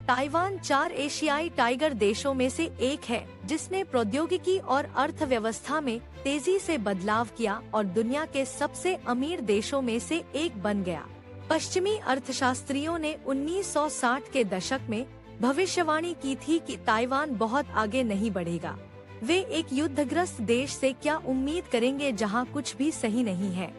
Taiwan 4 एशियाई tiger देशों में से एक है जिसने प्रौद्योगिकी और अर्थव्यवस्था में तेजी से बदलाव किया और दुनिया के सबसे अमीर देशों में से एक बन गया। पश्चिमी अर्थशास्त्रियों ने 1960 के दशक में भविष्यवाणी की थी कि ताइवान बहुत आगे नहीं बढ़ेगा। वे एक युद्धग्रस्त देश से क्या उम्मीद करेंगे जहां कुछ भी सही नहीं है।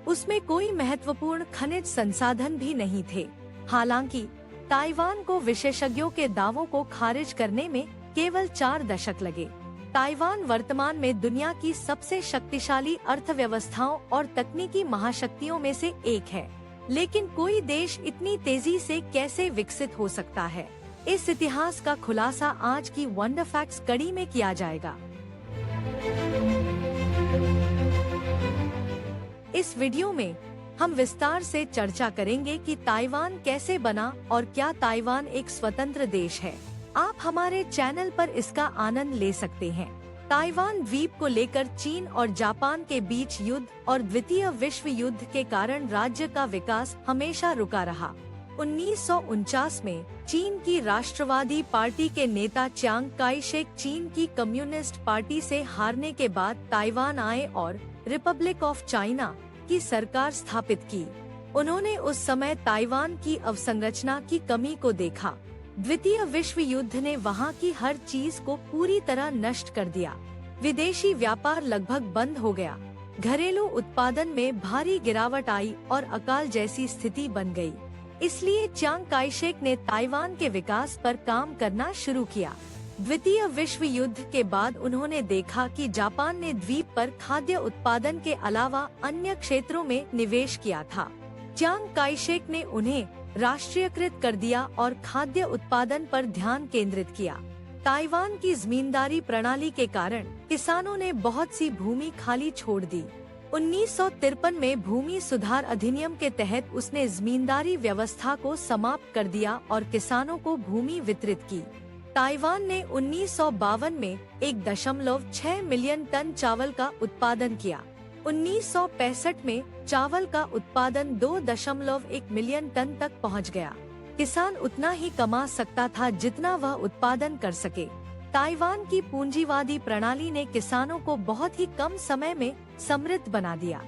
उसमें कोई महत्वपूर्ण खनिज संसाधन भी नहीं थे। हालांकि ताइवान को विशेषज्ञों के दावों को खारिज करने में केवल 4 दशक लगे। ताइवान वर्तमान में दुनिया की सबसे शक्तिशाली अर्थव्यवस्थाओं और तकनीकी महाशक्तियों में से एक है। लेकिन कोई देश इतनी तेजी से कैसे विकसित हो सकता है? इस इतिहास का खुलासा आज की वंडर फैक्ट्स कड़ी में किया जाएगा। इस वीडियो में हम विस्तार से चर्चा करेंगे कि ताइवान कैसे बना और क्या ताइवान एक स्वतंत्र देश है। आप हमारे चैनल पर इसका आनंद ले सकते हैं। ताइवान द्वीप को लेकर चीन और जापान के बीच युद्ध और द्वितीय विश्व युद्ध के कारण राज्य का विकास हमेशा रुका रहा। 1949 में चीन की राष्ट्रवादी पार्टी के नेता च्यांग काई शेक चीन की कम्युनिस्ट पार्टी से हारने के बाद ताइवान आए और रिपब्लिक ऑफ चाइना की सरकार स्थापित की। उन्होंने उस समय ताइवान की अवसंरचना की कमी को देखा। द्वितीय विश्व युद्ध ने वहां की हर चीज को पूरी तरह नष्ट कर दिया। विदेशी व्यापार लगभग बंद हो गया। घरेलू उत्पादन में भारी गिरावट आई और अकाल जैसी स्थिति बन गई। इसलिए च्यांग काई शेक ने ताइवान के विकास पर काम करना शुरू किया। द्वितीय विश्व युद्ध के बाद उन्होंने देखा कि जापान ने द्वीप पर खाद्य उत्पादन के अलावा अन्य क्षेत्रों में निवेश किया था। च्यांग काई शेक ने उन्हें राष्ट्रीयकृत कर दिया और खाद्य उत्पादन पर ध्यान केंद्रित किया। ताइवान की जमींदारी प्रणाली के कारण किसानों ने बहुत सी भूमि खाली छोड़ दी। 1953 में भूमि सुधार अधिनियम के तहत उसने जमींदारी व्यवस्था को समाप्त कर दिया और किसानों को भूमि वितरित की। ताइवान ने 1952 में 1.6 मिलियन टन चावल का उत्पादन किया। 1965 में चावल का उत्पादन 2.1 मिलियन टन तक पहुंच गया। किसान उतना ही कमा सकता था जितना वह उत्पादन कर सके। ताइवान की पूंजीवादी प्रणाली ने किसानों को बहुत ही कम समय में समृद्ध बना दिया।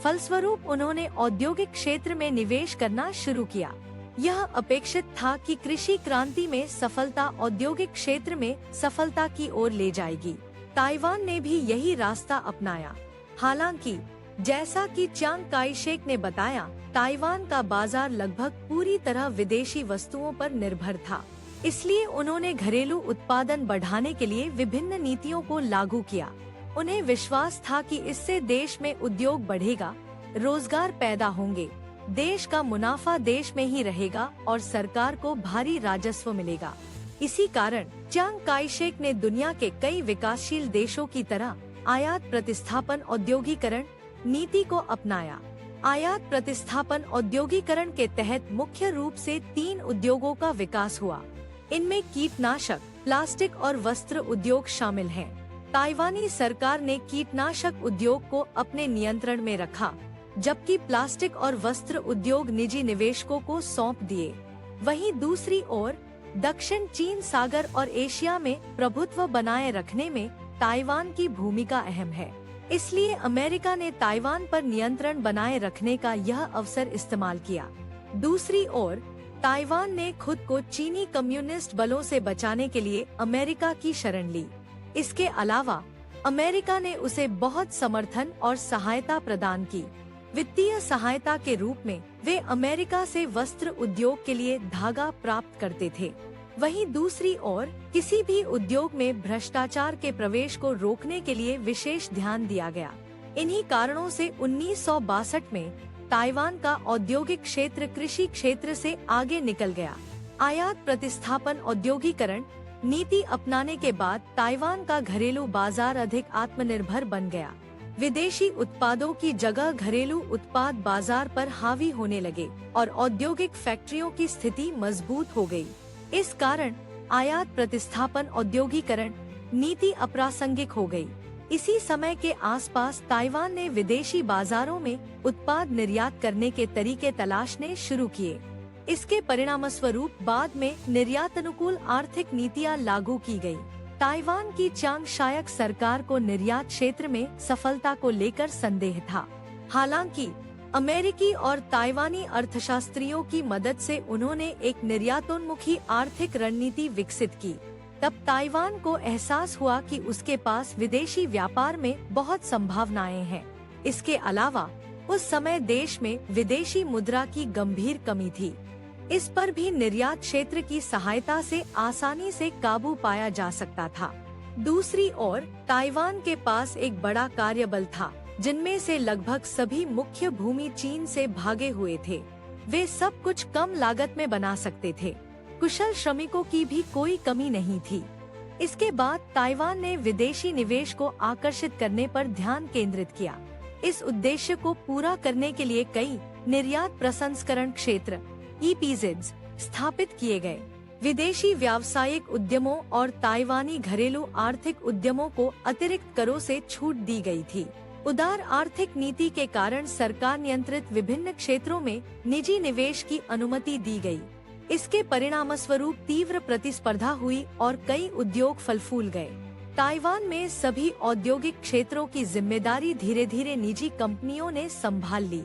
फलस्वरूप उन्होंने औद्योगिक क्षेत्र में निवेश करना शुरू किया। यह अपेक्षित था कि कृषि क्रांति में सफलता औद्योगिक क्षेत्र में सफलता की ओर ले जाएगी। ताइवान ने भी यही रास्ता अपनाया। हालांकि जैसा कि च्यांग काई शेक ने बताया, ताइवान का बाजार लगभग पूरी तरह विदेशी वस्तुओं पर निर्भर था। इसलिए उन्होंने घरेलू उत्पादन बढ़ाने के लिए विभिन्न नीतियों को लागू किया। उन्हें विश्वास था कि इससे देश में उद्योग बढ़ेगा, रोजगार पैदा होंगे, देश का मुनाफा देश में ही रहेगा और सरकार को भारी राजस्व मिलेगा। इसी कारण च्यांग काई शेक ने दुनिया के कई विकासशील देशों की तरह आयात प्रतिस्थापन औद्योगिकरण नीति को अपनाया। आयात प्रतिस्थापन औद्योगिकरण के तहत मुख्य रूप से 3 उद्योगों का विकास हुआ। इनमें कीटनाशक, प्लास्टिक और वस्त्र उद्योग शामिल हैं। ताइवानी सरकार ने कीटनाशक उद्योग को अपने नियंत्रण में रखा, जबकि प्लास्टिक और वस्त्र उद्योग निजी निवेशकों को सौंप दिए। वहीं दूसरी ओर दक्षिण चीन सागर और एशिया में प्रभुत्व बनाए रखने में ताइवान की भूमिका अहम है। इसलिए अमेरिका ने ताइवान पर नियंत्रण बनाए रखने का यह अवसर इस्तेमाल किया। दूसरी ओर ताइवान ने खुद को चीनी कम्युनिस्ट बलों से बचाने के लिए अमेरिका की शरण ली। इसके अलावा अमेरिका ने उसे बहुत समर्थन और सहायता प्रदान की। वित्तीय सहायता के रूप में वे अमेरिका से वस्त्र उद्योग के लिए धागा प्राप्त करते थे। वहीं दूसरी ओर किसी भी उद्योग में भ्रष्टाचार के प्रवेश को रोकने के लिए विशेष ध्यान दिया गया। इन्हीं कारणों से 1962 में ताइवान का औद्योगिक क्षेत्र कृषि क्षेत्र से आगे निकल गया। आयात प्रतिस्थापन औद्योगिकरण नीति अपनाने के बाद ताइवान का घरेलू बाजार अधिक आत्मनिर्भर बन गया। विदेशी उत्पादों की जगह घरेलू उत्पाद बाजार पर हावी होने लगे और औद्योगिक फैक्ट्रियों की स्थिति मजबूत हो गई। इस कारण आयात प्रतिस्थापन औद्योगिकरण नीति अप्रासंगिक हो गई। इसी समय के आसपास ताइवान ने विदेशी बाजारों में उत्पाद निर्यात करने के तरीके तलाशने शुरू किए। इसके परिणामस्वरूप बाद में निर्यात अनुकूल आर्थिक नीतियां लागू की गयी। ताइवान की चांगशायक सरकार को निर्यात क्षेत्र में सफलता को लेकर संदेह था। हालांकि अमेरिकी और ताइवानी अर्थशास्त्रियों की मदद से उन्होंने एक निर्यातोन्मुखी आर्थिक रणनीति विकसित की। तब ताइवान को एहसास हुआ कि उसके पास विदेशी व्यापार में बहुत संभावनाएं हैं। इसके अलावा उस समय देश में विदेशी मुद्रा की गंभीर कमी थी। इस पर भी निर्यात क्षेत्र की सहायता से आसानी से काबू पाया जा सकता था। दूसरी ओर ताइवान के पास एक बड़ा कार्यबल था, जिनमें से लगभग सभी मुख्य भूमि चीन से भागे हुए थे। वे सब कुछ कम लागत में बना सकते थे। कुशल श्रमिकों की भी कोई कमी नहीं थी। इसके बाद ताइवान ने विदेशी निवेश को आकर्षित करने पर ध्यान केंद्रित किया। इस उद्देश्य को पूरा करने के लिए कई निर्यात प्रसंस्करण क्षेत्र EPZs स्थापित किए गए। विदेशी व्यावसायिक उद्यमों और ताइवानी घरेलू आर्थिक उद्यमों को अतिरिक्त करों से छूट दी गई थी। उदार आर्थिक नीति के कारण सरकार नियंत्रित विभिन्न क्षेत्रों में निजी निवेश की अनुमति दी गई। इसके परिणामस्वरूप तीव्र प्रतिस्पर्धा हुई और कई उद्योग फल फूल गए। ताइवान में सभी औद्योगिक क्षेत्रों की जिम्मेदारी धीरे धीरे निजी कंपनियों ने संभाल ली।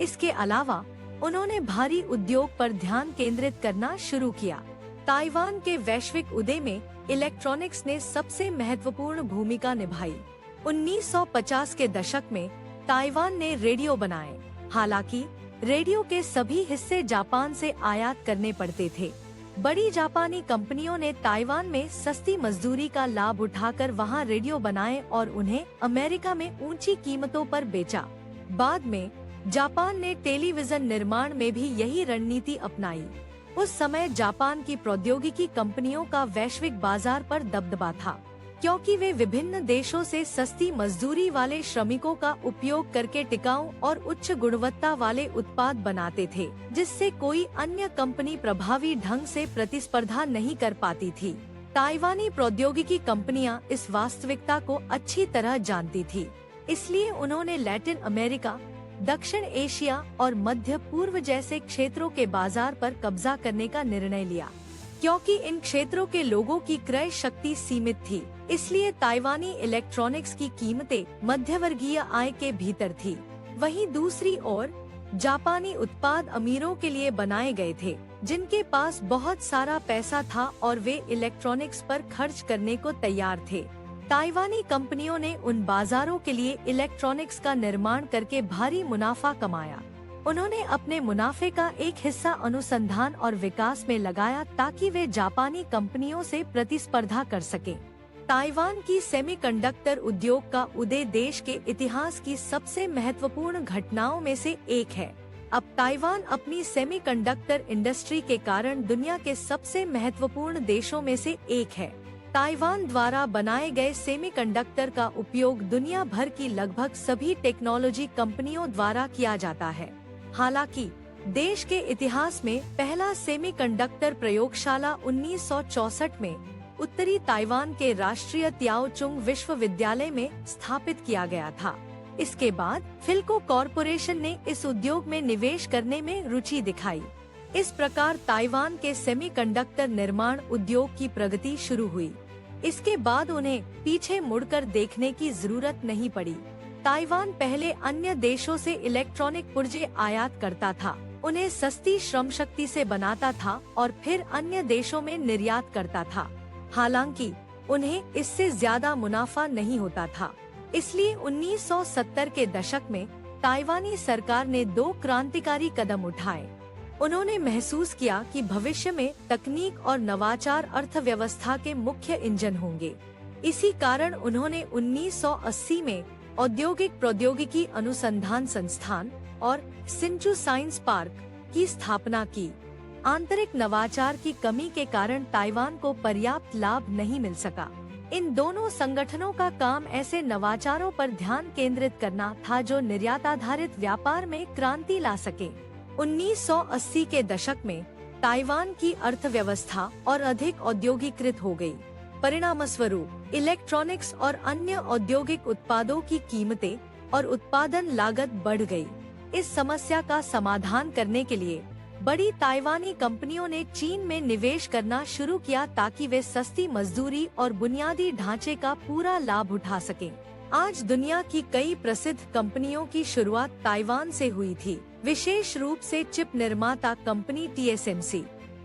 इसके अलावा उन्होंने भारी उद्योग पर ध्यान केंद्रित करना शुरू किया। ताइवान के वैश्विक उदय में इलेक्ट्रॉनिक्स ने सबसे महत्वपूर्ण भूमिका निभाई। 1950 के दशक में ताइवान ने रेडियो बनाए। हालांकि रेडियो के सभी हिस्से जापान से आयात करने पड़ते थे। बड़ी जापानी कंपनियों ने ताइवान में सस्ती मजदूरी का लाभ उठाकर वहां रेडियो बनाए और उन्हें अमेरिका में ऊंची कीमतों पर बेचा। बाद में जापान ने टेलीविजन निर्माण में भी यही रणनीति अपनाई। उस समय जापान की प्रौद्योगिकी कंपनियों का वैश्विक बाजार पर दबदबा था, क्योंकि वे विभिन्न देशों से सस्ती मजदूरी वाले श्रमिकों का उपयोग करके टिकाऊ और उच्च गुणवत्ता वाले उत्पाद बनाते थे, जिससे कोई अन्य कंपनी प्रभावी ढंग से प्रतिस्पर्धा नहीं कर पाती थी। ताइवानी प्रौद्योगिकी कंपनियां इस वास्तविकता को अच्छी तरह जानती थी, इसलिए उन्होंने लैटिन अमेरिका, दक्षिण एशिया और मध्य पूर्व जैसे क्षेत्रों के बाजार पर कब्जा करने का निर्णय लिया। क्योंकि इन क्षेत्रों के लोगों की क्रय शक्ति सीमित थी, इसलिए ताइवानी इलेक्ट्रॉनिक्स की कीमतें मध्यवर्गीय आय के भीतर थी। वहीं दूसरी ओर जापानी उत्पाद अमीरों के लिए बनाए गए थे, जिनके पास बहुत सारा पैसा था और वे इलेक्ट्रॉनिक्स पर खर्च करने को तैयार थे। ताइवानी कंपनियों ने उन बाजारों के लिए इलेक्ट्रॉनिक्स का निर्माण करके भारी मुनाफा कमाया। उन्होंने अपने मुनाफे का एक हिस्सा अनुसंधान और विकास में लगाया ताकि वे जापानी कंपनियों से प्रतिस्पर्धा कर सकें। ताइवान की सेमीकंडक्टर उद्योग का उदय देश के इतिहास की सबसे महत्वपूर्ण घटनाओं में से एक है। अब ताइवान अपनी सेमीकंडक्टर इंडस्ट्री के कारण दुनिया के सबसे महत्वपूर्ण देशों में से एक है। ताइवान द्वारा बनाए गए सेमीकंडक्टर का उपयोग दुनिया भर की लगभग सभी टेक्नोलॉजी कंपनियों द्वारा किया जाता है। हालांकि देश के इतिहास में पहला सेमीकंडक्टर प्रयोगशाला 1964 में उत्तरी ताइवान के राष्ट्रीय त्याओचुंग विश्वविद्यालय में स्थापित किया गया था। इसके बाद फिल्को कॉरपोरेशन ने इस उद्योग में निवेश करने में रुचि दिखाई। इस प्रकार ताइवान के सेमीकंडक्टर निर्माण उद्योग की प्रगति शुरू हुई। इसके बाद उन्हें पीछे मुड़कर देखने की जरूरत नहीं पड़ी। ताइवान पहले अन्य देशों से इलेक्ट्रॉनिक पुर्जे आयात करता था, उन्हें सस्ती श्रम शक्ति से बनाता था और फिर अन्य देशों में निर्यात करता था। हालांकि उन्हें इससे ज्यादा मुनाफा नहीं होता था। इसलिए 1970 के दशक में ताइवानी सरकार ने 2 क्रांतिकारी कदम उठाए। उन्होंने महसूस किया कि भविष्य में तकनीक और नवाचार अर्थव्यवस्था के मुख्य इंजन होंगे। इसी कारण उन्होंने 1980 में औद्योगिक प्रौद्योगिकी अनुसंधान संस्थान और सिंचु साइंस पार्क की स्थापना की। आंतरिक नवाचार की कमी के कारण ताइवान को पर्याप्त लाभ नहीं मिल सका। इन दोनों संगठनों का काम ऐसे नवाचारों पर ध्यान केंद्रित करना था जो निर्यात आधारित व्यापार में क्रांति ला सके। 1980 के दशक में ताइवान की अर्थव्यवस्था और अधिक औद्योगिकृत हो गई। परिणामस्वरूप इलेक्ट्रॉनिक्स और अन्य औद्योगिक उत्पादों की कीमतें और उत्पादन लागत बढ़ गई। इस समस्या का समाधान करने के लिए बड़ी ताइवानी कंपनियों ने चीन में निवेश करना शुरू किया ताकि वे सस्ती मजदूरी और बुनियादी ढांचे का पूरा लाभ उठा सकें। आज दुनिया की कई प्रसिद्ध कंपनियों की शुरुआत ताइवान से हुई थी, विशेष रूप से चिप निर्माता कंपनी TSMC।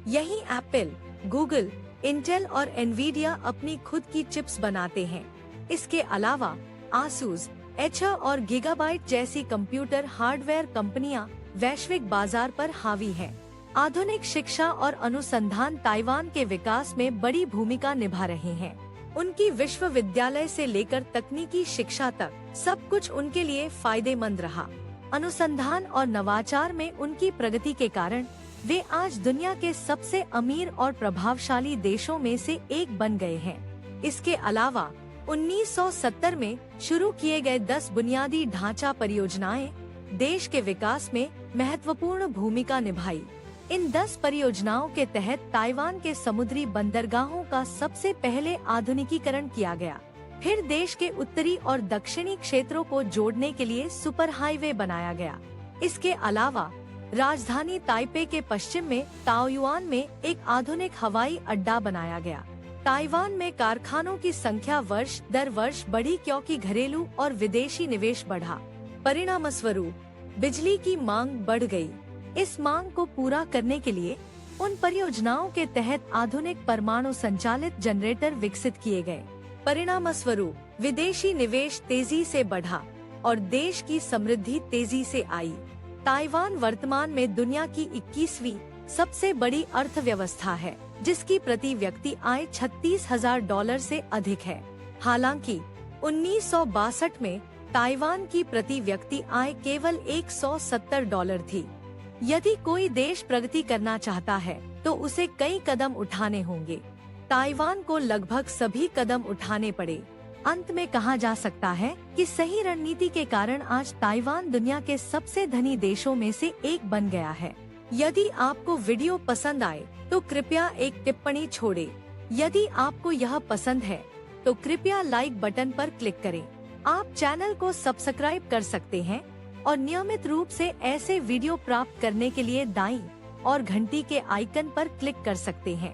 यहीं एप्पल, गूगल, इंटेल और एनवीडिया अपनी खुद की चिप्स बनाते हैं। इसके अलावा आसूस, एचर और गीगाबाइट जैसी कंप्यूटर हार्डवेयर कंपनियां वैश्विक बाजार पर हावी हैं। आधुनिक शिक्षा और अनुसंधान ताइवान के विकास में बड़ी भूमिका निभा रहे हैं। उनकी विश्वविद्यालय से लेकर तकनीकी शिक्षा तक सब कुछ उनके लिए फायदेमंद रहा। अनुसंधान और नवाचार में उनकी प्रगति के कारण वे आज दुनिया के सबसे अमीर और प्रभावशाली देशों में से एक बन गए हैं। इसके अलावा 1970 में शुरू किए गए 10 बुनियादी ढांचा परियोजनाएं देश के विकास में महत्वपूर्ण भूमिका निभाई। इन 10 परियोजनाओं के तहत ताइवान के समुद्री बंदरगाहों का सबसे पहले आधुनिकीकरण किया गया। फिर देश के उत्तरी और दक्षिणी क्षेत्रों को जोड़ने के लिए सुपर हाईवे बनाया गया। इसके अलावा राजधानी ताइपे के पश्चिम में ताओयुआन में एक आधुनिक हवाई अड्डा बनाया गया। ताइवान में कारखानों की संख्या वर्ष दर वर्ष बढ़ी क्योंकि घरेलू और विदेशी निवेश बढ़ा। परिणामस्वरूप बिजली की मांग बढ़ गई। इस मांग को पूरा करने के लिए उन परियोजनाओं के तहत आधुनिक परमाणु संचालित जनरेटर विकसित किए गए। परिणामस्वरूप विदेशी निवेश तेजी से बढ़ा और देश की समृद्धि तेजी से आई। ताइवान वर्तमान में दुनिया की 21वीं सबसे बड़ी अर्थव्यवस्था है, जिसकी प्रति व्यक्ति आय $36,000 से अधिक है। हालांकि 1962 में ताइवान की प्रति व्यक्ति आय केवल $170 थी। यदि कोई देश प्रगति करना चाहता है तो उसे कई कदम उठाने होंगे। ताइवान को लगभग सभी कदम उठाने पड़े। अंत में कहा जा सकता है कि सही रणनीति के कारण आज ताइवान दुनिया के सबसे धनी देशों में से एक बन गया है। यदि आपको वीडियो पसंद आए तो कृपया एक टिप्पणी छोड़ें। यदि आपको यह पसंद है तो कृपया लाइक बटन पर क्लिक करें। आप चैनल को सब्सक्राइब कर सकते हैं और नियमित रूप से ऐसे वीडियो प्राप्त करने के लिए दाईं और घंटी के आइकन पर क्लिक कर सकते हैं।